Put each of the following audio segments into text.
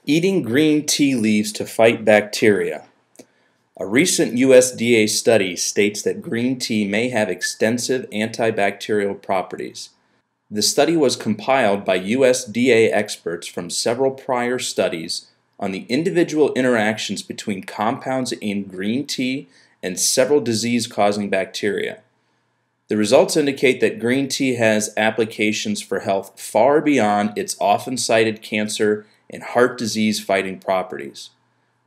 Eating green tea leaves to fight bacteria. A recent USDA study states that green tea may have extensive antibacterial properties. The study was compiled by USDA experts from several prior studies on the individual interactions between compounds in green tea and several disease-causing bacteria. The results indicate that green tea has applications for health far beyond its often cited cancer and heart disease fighting properties.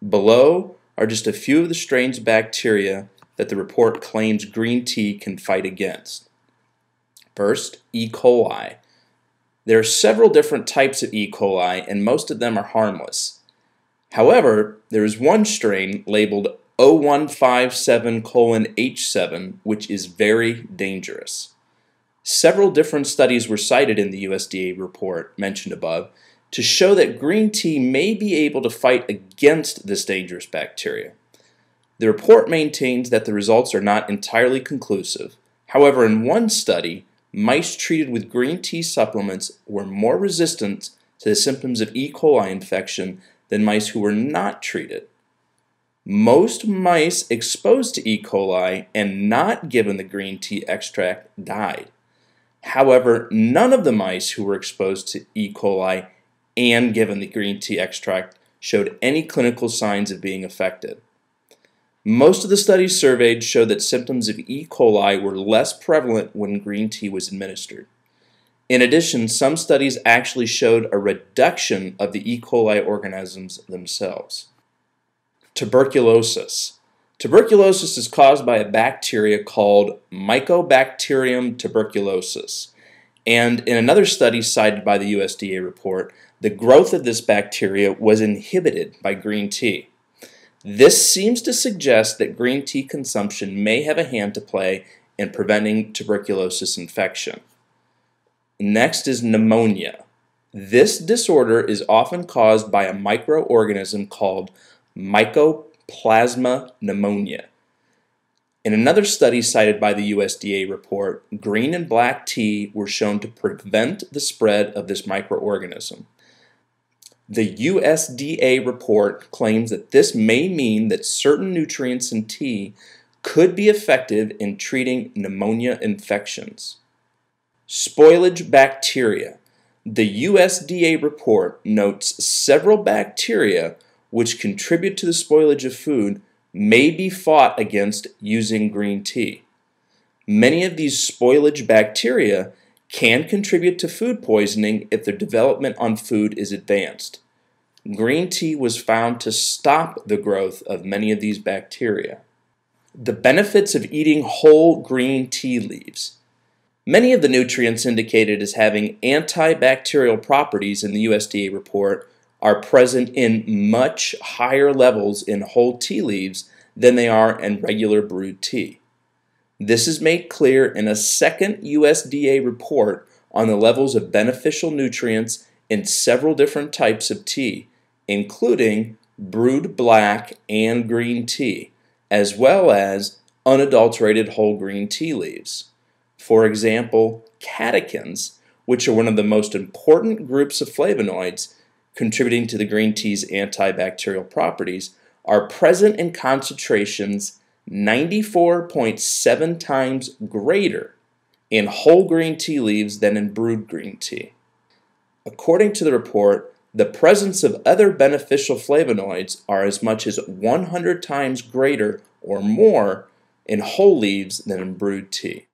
Below are just a few of the strains of bacteria that the report claims green tea can fight against. First, E. coli. There are several different types of E. coli and most of them are harmless. However, there is one strain labeled O157:H7 which is very dangerous. Several different studies were cited in the USDA report mentioned above to show that green tea may be able to fight against this dangerous bacteria. The report maintains that the results are not entirely conclusive. However, in one study, mice treated with green tea supplements were more resistant to the symptoms of E. coli infection than mice who were not treated. Most mice exposed to E. coli and not given the green tea extract died. However, none of the mice who were exposed to E. coli and given the green tea extract showed any clinical signs of being affected. Most of the studies surveyed showed that symptoms of E. coli were less prevalent when green tea was administered. In addition, some studies actually showed a reduction of the E. coli organisms themselves. Tuberculosis. Tuberculosis is caused by a bacteria called Mycobacterium tuberculosis. And in another study cited by the USDA report, the growth of this bacteria was inhibited by green tea. This seems to suggest that green tea consumption may have a hand to play in preventing tuberculosis infection. Next is pneumonia. This disorder is often caused by a microorganism called Mycoplasma pneumonia. In another study cited by the USDA report, green and black tea were shown to prevent the spread of this microorganism. The USDA report claims that this may mean that certain nutrients in tea could be effective in treating pneumonia infections. Spoilage bacteria. The USDA report notes several bacteria which contribute to the spoilage of food may be fought against using green tea. Many of these spoilage bacteria can contribute to food poisoning if their development on food is advanced. Green tea was found to stop the growth of many of these bacteria. The benefits of eating whole green tea leaves. Many of the nutrients indicated as having antibacterial properties in the USDA report are present in much higher levels in whole tea leaves than they are in regular brewed tea. This is made clear in a second USDA report on the levels of beneficial nutrients in several different types of tea, including brewed black and green tea, as well as unadulterated whole green tea leaves. For example, catechins, which are one of the most important groups of flavonoids contributing to the green tea's antibacterial properties, are present in concentrations 94.7 times greater in whole green tea leaves than in brewed green tea. According to the report, the presence of other beneficial flavonoids are as much as 100 times greater or more in whole leaves than in brewed tea.